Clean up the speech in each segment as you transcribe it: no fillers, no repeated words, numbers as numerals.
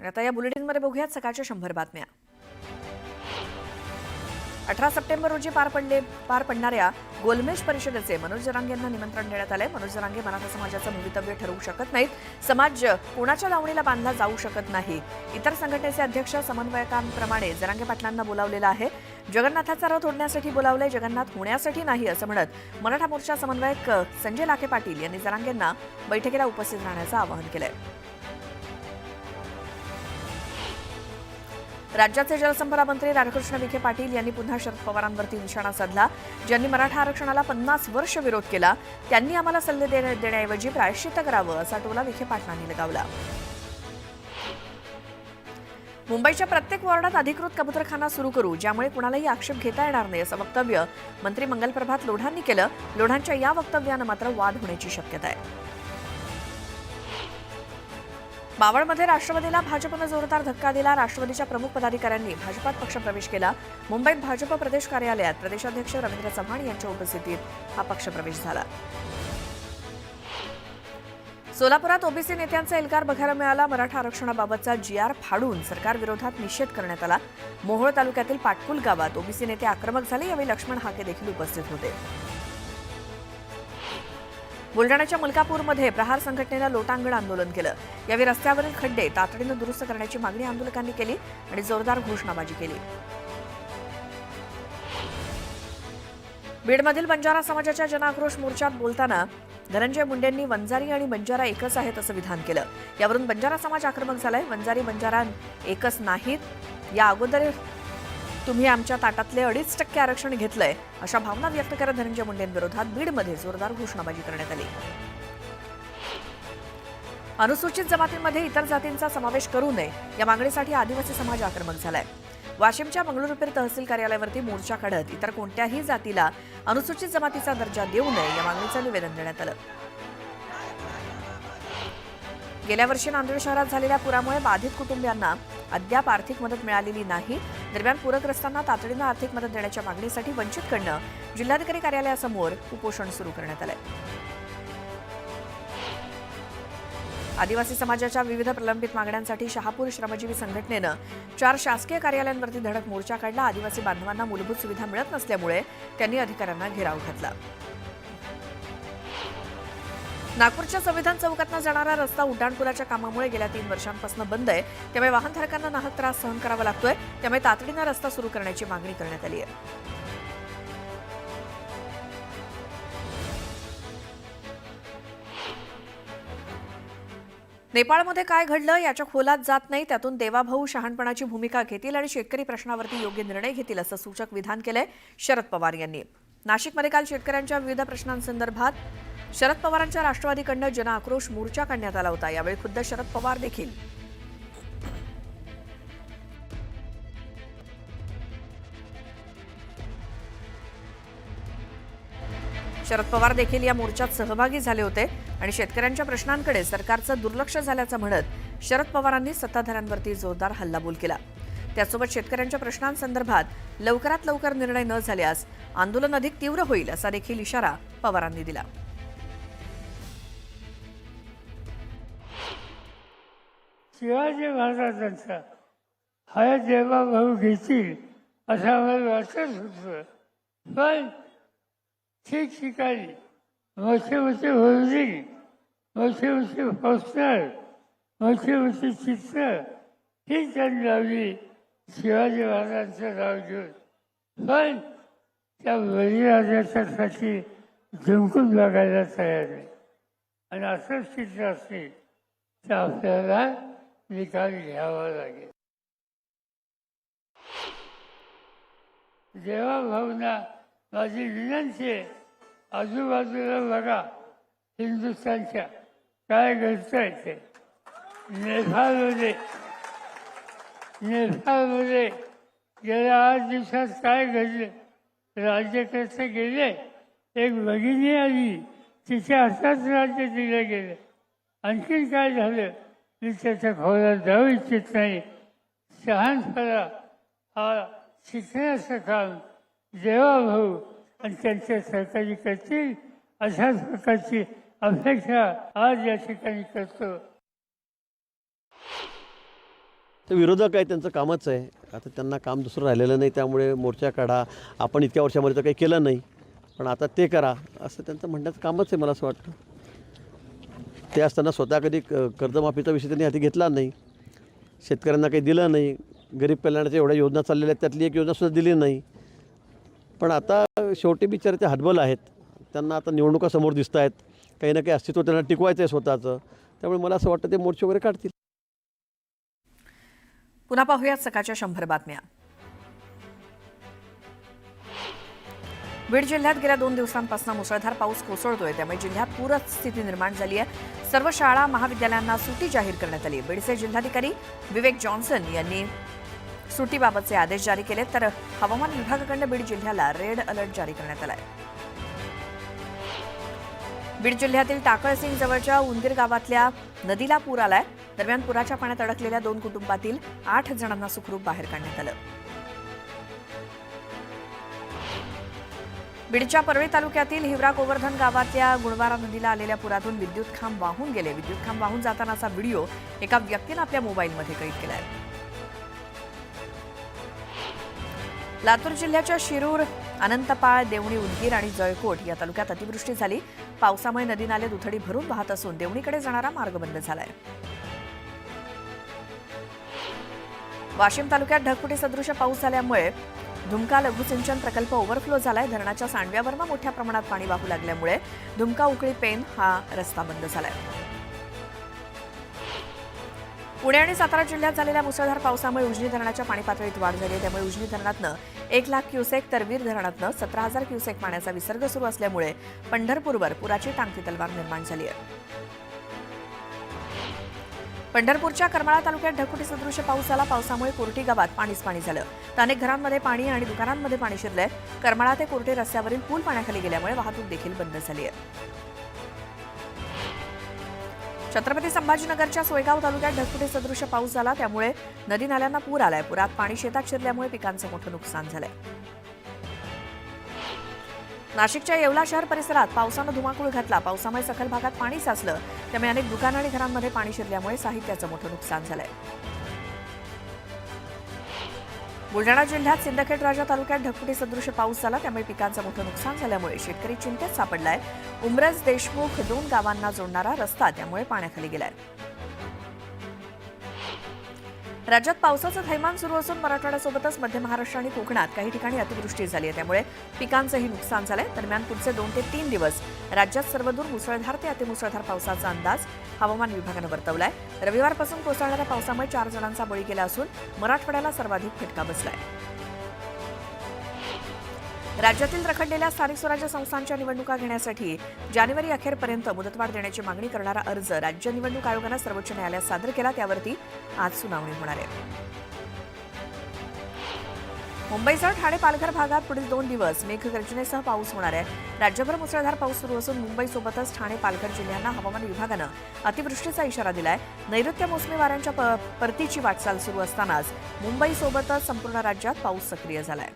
आता या बुलेटिनमध्ये बघूयात सकाळच्या 100 बातम्या। 18 सप्टेंबर रोजी पार पडणाऱ्या गोलमेज परिषदेचे मनोज जरांगे यांना निमंत्रण देण्यात आले। मनोज जरांगे मराठा समाजाचं भवितव्य ठरवू शकत नाहीत। समाज कोणाच्या लावणीला बांधला जाऊ शकत नाही। इतर संघटनेचे अध्यक्ष समन्वयकांप्रमाणे जरांगे पाटलांना बोलावलेलं आहे। जगन्नाथाचा रथ ओढण्यासाठी बोलावले, जगन्नाथ होण्यासाठी नाही असं म्हणत मराठा मोर्चा समन्वयक संजय लाखे पाटील यांनी जरांगेंना बैठकीला उपस्थित राहण्याचं आवाहन केलंय। राज्याचे जलसंपदा मंत्री राधाकृष्ण विखे पाटील यांनी पुन्हा शरद पवारांवरती निशाणा साधला। ज्यांनी मराठा आरक्षणाला 50 वर्ष विरोध केला त्यांनी आम्हाला सल्ले देण्याऐवजी प्रायश्चित्त करावं असा टोला विखे पाटलांनी लगावला। मुंबईच्या प्रत्येक वॉर्डात अधिकृत कबूतरखाना सुरू करू, ज्यामुळे कुणालाही आक्षेप घेता येणार नाही असं वक्तव्य मंत्री मंगलप्रभात लोढांनी केलं। लोढांच्या या वक्तव्यानं मात्र वाद होण्याची शक्यता आहे। मावळमध्ये राष्ट्रवादीला भाजपनं जोरदार धक्का दिला। राष्ट्रवादीच्या प्रमुख पदाधिकाऱ्यांनी भाजपात पक्षप्रवेश केला। मुंबईत भाजप प्रदेश कार्यालयात प्रदेशाध्यक्ष रवींद्र चव्हाण यांच्या उपस्थितीत हा पक्षप्रवेश झाला। सोलापुरात ओबीसी नेत्यांचा एल्गार बघायला मिळाला। मराठा आरक्षणाबाबतचा GR फाडून सरकार विरोधात निषेध करण्यात आला। मोहोळ तालुक्यातील पाटकुल गावात ओबीसी नेते आक्रमक झाले। यावेळी लक्ष्मण हाके देखील उपस्थित होते। बुलढाण्याच्या मलकापूरमध्ये प्रहार संघटनेनं लोटांगण आंदोलन केलं। यावेळी रस्त्यावरील खड्डे तातडीनं दुरुस्त करण्याची मागणी आंदोलकांनी केली आणि जोरदार घोषणाबाजी केली। बीडमधील बंजारा समाजाच्या जनाक्रोश मोर्चात बोलताना धनंजय मुंडेंनी वंजारी आणि बंजारा एकच आहेत असं विधान केलं। यावरून बंजारा समाज आक्रमक झालाय। वंजारी बंजारा एकच नाहीत। या अगोदर तुम्ही आमच्या ताटातले 2.5% आरक्षण घेतलंय अशा भावना व्यक्त करत धनंजय मुंडेंविरोधात बीडमध्ये जोरदार घोषणाबाजी करण्यात आली। अनुसूचित जमातींमध्ये इतर जातींचा समावेश करू नये या मागणीसाठी आदिवासी समाज आक्रमक झालाय। वाशिमच्या मंगळुरुपीर तहसील कार्यालयावरती मोर्चा काढत इतर कोणत्याही जातीला अनुसूचित जमातीचा दर्जा देऊ नये या मागणीचं निवेदन देण्यात आलं। गेल्या वर्षी नांदेड शहरात झालेल्या पुरामुळे बाधित कुटुंबियांना अद्याप आर्थिक मदत मिळालेली नाही। दरम्यान पूरग्रस्तांना तातडीनं आर्थिक मदत देण्याच्या मागणीसाठी वंचितकडनं जिल्हाधिकारी कार्यालयासमोर उपोषण सुरू करण्यात आलंय। आदिवासी समाजाच्या विविध प्रलंबित मागण्यांसाठी शहापूर श्रमजीवी संघटनेनं 4 शासकीय कार्यालयांवरती धडक मोर्चा काढला। आदिवासी बांधवांना मूलभूत सुविधा मिळत नसल्यामुळे त्यांनी अधिकाऱ्यांना घेराव घातला। नागपूरच्या संविधान चौकातनं जाणारा रस्ता उड्डाणपुलाच्या कामामुळे गेल्या 3 वर्षांपासून बंद आहे। त्यामुळे वाहनधारकांना नाहक त्रास सहन करावा लागतोय। त्यामुळे तातडीनं रस्ता सुरू करण्याची मागणी करण्यात आली आहे। नेपाळमध्ये काय घडलं याच्या खोलात जात नाही। त्यातून देवाभाऊ शहाणपणाची भूमिका घेतील आणि शेतकरी प्रश्नावरती योग्य निर्णय घेतील असं सूचक विधान केलंय शरद पवार यांनी। नाशिकमध्ये काल शेतकऱ्यांच्या विविध प्रश्नांसंदर्भात शरद पवारांच्या राष्ट्रवादीकडनं जनआक्रोश मोर्चा काढण्यात आला होता। यावेळी खुद्द शरद पवार देखील या मोर्चात सहभागी झाले होते आणि शेतकऱ्यांच्या प्रश्नांकडे सरकारचं दुर्लक्ष झाल्याचं म्हणत शरद पवारांनी सत्ताधाऱ्यांवरती जोरदार हल्लाबोल केला। त्यासोबत शेतकऱ्यांच्या प्रश्नांसंदर्भात लवकरात लवकर निर्णय न झाल्यास आंदोलन अधिक तीव्र होईल असा देखील इशारा पवारांनी दिला। शिवाजी महाराजांचा हा देवाभाऊ घेतील असं आम्हाला वाटत होतं, पण ठिकठिकाणी मोठे होर्डिंग, मोठे पोस्टर, मोठी चित्र ही त्यांनी लावली शिवाजी महाराजांचं नाव घेऊन, पण त्या बळीराजाच्यासाठी जिंकून बघायला तयार नाही। आणि असंच चित्र असेल तर आपल्याला निकाल घ्यावा लागेल। देवाभाऊंना माझी विनंती आहे, आजूबाजूला बघा हिंदुस्थानच्या काय घडतंय ते। नेपाळमध्ये गेल्या 8 दिवसात काय घडले, राज्यकर्ते गेले, एक भगिनी आली तिच्या हातात राज्य दिलं गेलं। आणखीन काय झालं मी त्याच्या खोलात जाऊ इच्छित नाही। शहाणपणा हा शिकण्याचं काम देवाभाऊ आणि त्यांच्या सहकारी करतील अशाच प्रकारची अपेक्षा आज या ठिकाणी करतो। तर विरोधक आहे त्यांचं कामच आहे. आता त्यांना काम दुसरं राहिलेलं नाही, त्यामुळे मोर्चा काढा, आपण इतक्या वर्षामध्ये तर काही केलं नाही पण आता ते करा, असं त्यांचं म्हणण्याचं कामच आहे मला असं वाटतं. ते असताना स्वतः कधी कर्जमाफीचा विषय त्यांनी हाती घेतला नाही, शेतकऱ्यांना काही दिलं नाही, गरीब कल्याणाच्या एवढ्या योजना चाललेल्या आहेत त्यातली एक योजनासुद्धा दिली नाही. पण आता शेवटी बिचारे ते हतबल आहेत, त्यांना आता निवडणुका समोर दिसत आहेत, काही ना काही अस्तित्व त्यांना टिकवायचं आहे स्वतःचं, त्यामुळे मला असं वाटतं ते मोर्चे वगैरे काढतील. पुन्हा पाहूयात सकाळच्या 100 बातम्या. बीड जिल्ह्यात गेल्या 2 दिवसांपासून मुसळधार पाऊस कोसळतोय, त्यामुळे जिल्ह्यात पूरस्थिती निर्माण झाली आहे. सर्व शाळा महाविद्यालयांना सुट्टी जाहीर करण्यात आली. बीडचे जिल्हाधिकारी विवेक जॉन्सन यांनी सुट्टीबाबतचे आदेश जारी केले, तर हवामान विभागाकडून बीड जिल्ह्याला रेड अलर्ट जारी करण्यात आला आहे. बीड जिल्ह्यातील टाकळसिंग जवळच्या उंदीर गावातल्या नदीला पूर आलाय. दरम्यान पुराच्या पाण्यात अडकलेल्या 2 कुटुंबातील 8 जणांना सुखरूप बाहेर काढण्यात आलं. बीडच्या परळी तालुक्यातील हिवरा गोवर्धन गावातल्या गुणवारा नदीला आलेल्या पुरातून विद्युत खांब वाहून गेले. विद्युत खांब वाहून जातानाचा व्हिडिओ एका व्यक्तीनं आपल्या मोबाईलमध्ये कैद केलाय. लातूर जिल्ह्याच्या शिरूर, अनंतपाळ, देवणी, उदगीर आणि जळकोट या तालुक्यात अतिवृष्टी झाली. पावसामुळे नदी नाले दुथडी भरून वाहत असून देवणीकडे जाणारा मार्ग बंद झालाय. वाशिम तालुक्यात ढगफुटी सदृश पाऊस झाल्यामुळे धुमका लघुसिंचन प्रकल्प ओव्हरफ्लो झालाय. धरणाच्या सांडव्यावरनं मोठ्या प्रमाणात पाणी वाहू लागल्यामुळे धुमका उकळी पेन हा रस्ता बंद झालाय. पुणे आणि सातारा जिल्ह्यात झालेल्या मुसळधार पावसामुळे उजनी धरणाच्या पाणी पातळीत वाढ झाली आहे. त्यामुळे उजनी धरणातनं 1 लाख क्युसेक तर वीर धरणातनं 17,000 क्युसेक पाण्याचा विसर्ग सुरू असल्यामुळे पंढरपूरवर पुराची टांगती तलवार निर्माण झाली आहे. पंढरपूरच्या करमाळा तालुक्यात ढगफुटी सदृश पाऊस झाला. पावसामुळे कोर्टी गावात पाणीच पाणी झालं. अनेक घरांमध्ये पाणी आणि दुकानांमध्ये पाणी शिरलंय. करमाळा ते कोर्टे रस्त्यावरील पूल पाण्याखाली गेल्यामुळे वाहतूक देखील बंद झाली आहे. छत्रपती संभाजीनगरच्या सोयगाव तालुक्यात ढगफुटी सदृश पाऊस झाला, त्यामुळे नदी नाल्यांना पूर आलाय. पुरात पाणी शेतात शिरल्यामुळे पिकांचं मोठं नुकसान झालंय. नाशिकच्या येवला शहर परिसरात पावसानं धुमाकूळ घातला. पावसामुळे सखल भागात पाणी साचलं, त्यामुळे अनेक दुकानं आणि घरांमध्ये पाणी शिरल्यामुळे साहित्याचं मोठं नुकसान झालंय. बुलढाणा जिल्ह्यात सिंदखेड राजा तालुक्यात ढगफुटी सदृश पाऊस झाला, त्यामुळे पिकांचं मोठं नुकसान झाल्यामुळे शेतकरी चिंतेत सापडलाय. उमरज देशमुख 2 गावांना जोडणारा रस्ता त्यामुळे पाण्याखाली गेलाय. राज्यात पावसाचं थैमान सुरू असून मराठवाड्यासोबतच मध्य महाराष्ट्र आणि कोकणात काही ठिकाणी अतिवृष्टी झाली आहे, त्यामुळे पिकांचंही नुकसान झालंय. दरम्यान पुढचे 2 ते 3 दिवस राज्यात सर्वदूर मुसळधार ते अतिमुसळधार पावसाचा अंदाज हवामान विभागानं वर्तवलाय. रविवारपासून कोसळणाऱ्या पावसामुळे 4 जणांचा बळी गेला असून मराठवाड्याला सर्वाधिक फटका बसलाय. राज्यातील रखडलेल्या स्थानिक स्वराज्य संस्थांच्या निवडणुका घेण्यासाठी जानेवारी अखेरपर्यंत मुदतवाढ देण्याची मागणी करणारा अर्ज राज्य निवडणूक आयोगानं सर्वोच्च न्यायालयात सादर केला, त्यावरती आज सुनावणी होणार आहे. मुंबईसह ठाणे पालघर भागात पुढील 2 दिवस मेघगर्जनेसह पाऊस होणार आहे. राज्यभर मुसळधार पाऊस सुरू असून मुंबईसोबतच ठाणे पालघर जिल्ह्यांना हवामान विभागानं अतिवृष्टीचा इशारा दिलाय. नैऋत्य मोसमी वाऱ्यांच्या परतीची वाटचाल सुरू असतानाच मुंबईसोबतच संपूर्ण राज्यात पाऊस सक्रिय झालाय.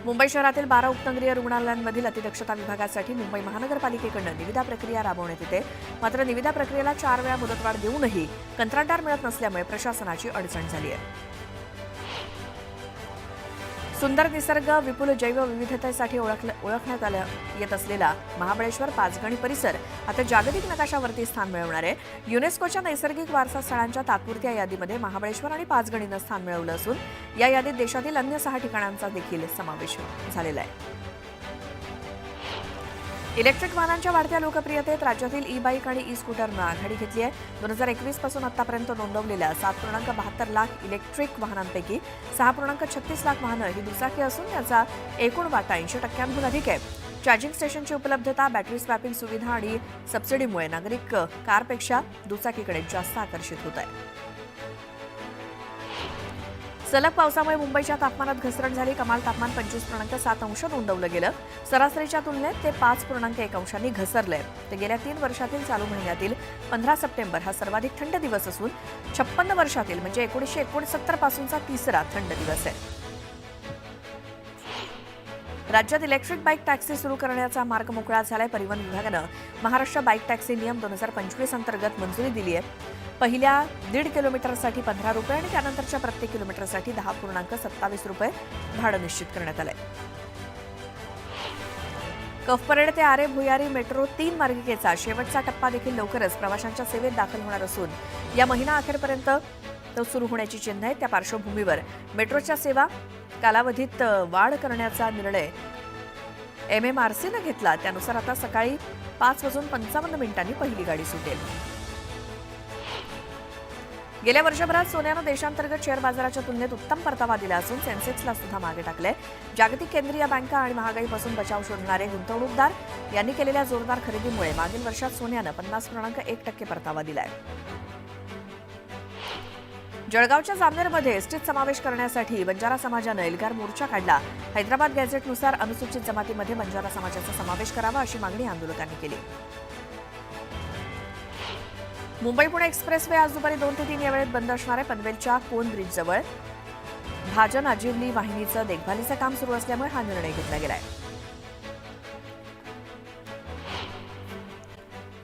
मुंबई शहरातील 12 उपनगरीय रुग्णालयांमधील अतिदक्षता विभागासाठी मुंबई महानगरपालिकेकडून निविदा प्रक्रिया राबवण्यात येते. मात्र निविदा प्रक्रियेला 4 वेळा मुदतवाढ देऊनही कंत्राटदार मिळत नसल्यामुळे प्रशासनाची अडचण झाली आहे. सुंदर निसर्ग, विपुल जैवविविधतेसाठी ओळखण्यात येत असलेला महाबळेश्वर पाचगणी परिसर आता जागतिक नकाशावरती स्थान मिळवणार आहे. युनेस्कोच्या नैसर्गिक वारसा स्थळांच्या तात्पुरत्या यादीमध्ये महाबळेश्वर आणि पाचगणीनं स्थान मिळवलं असून या यादीत देशातील अन्य 6 ठिकाणांचा देखील समावेश झालेला आहे. इलेक्ट्रिक वाहनांच्या वाढत्या लोकप्रियतेत राज्यातील ई बाईक आणि ई स्कूटरनं आघाडी घेतली आहे. 2021 पासून आतापर्यंत नोंदवलेल्या 7.72 लाख इलेक्ट्रिक वाहनांपैकी 6.36 लाख वाहनं ही दुचाकी असून याचा एकूण वाटा 80% अधिक आहे. चार्जिंग स्टेशनची उपलब्धता, बॅटरी स्वॅपिंग सुविधा आणि सबसिडीमुळे नागरिक कारपेक्षा दुचाकीकडे जास्त आकर्षित होत आहे. सलग पावसामुळे मुंबईच्या तापमानात घसरण झाली. कमाल तापमान 25.7 अंश नोंदवलं गेलं. सरासरीच्या तुलनेत ते 5.1 अंशांनी घसरलंय. ते गेल्या 3 वर्षातील चालू महिन्यातील 15 सप्टेंबर हा सर्वाधिक थंड दिवस असून 56 वर्षातील म्हणजे 1969 पासूनचा 3रा थंड दिवस आहे. राज्यात इलेक्ट्रिक बाईक टॅक्सी सुरू करण्याचा मार्ग मोकळा झालाय. परिवहन विभागानं महाराष्ट्र बाईक टॅक्सी नियम 2025 अंतर्गत मंजुरी दिली आहे. पहिल्या 1.5 किलोमीटरसाठी 15 रुपये आणि त्यानंतरच्या प्रत्येक किलोमीटरसाठी 10.27 रुपये भाडं निश्चित करण्यात आलंय. कफपरेड ते आरे भुयारी मेट्रो 3 मार्गिकेचा शेवटचा टप्पा देखील लवकरच प्रवाशांच्या सेवेत दाखल होणार असून या महिना अखेरपर्यंत तो सुरू होण्याची चिन्ह आहेत. त्या पार्श्वभूमीवर मेट्रोच्या सेवा कालावधीत वाढ करण्याचा निर्णय MMRCनं घेतला. त्यानुसार आता सकाळी 5:55 पहिली गाडी सुटेल. गेल्या वर्षभरात सोन्यानं देशांतर्गत शेअर बाजाराच्या तुलनेत उत्तम परतावा दिला असून सेन्सेक्सला सुद्धा मागे टाकलंय. जागतिक केंद्रीय बँका आणि महागाईपासून बचाव शोधणारे गुंतवणूकदार यांनी केलेल्या जोरदार खरेदीमुळे मागील वर्षात सोन्यानं 50.1% परतावा दिलाय. जळगावच्या जामनेरमध्ये एसटीत समावेश करण्यासाठी बंजारा समाजानं एल्गार मोर्चा काढला. हैदराबाद गॅझेटनुसार अनुसूचित जमातीमध्ये बंजारा समाजाचा समावेश करावा अशी मागणी आंदोलकांनी केली. मुंबई पुणे एक्सप्रेसवे आज दुपारी 2 ते 3 या वेळेत बंद असणार आहे. पनवेलच्या कोन ब्रिजजवळ भाजन आजिवली वाहिनीचं देखभालीचं काम सुरू असल्यामुळे हा निर्णय घेतला गेलाय.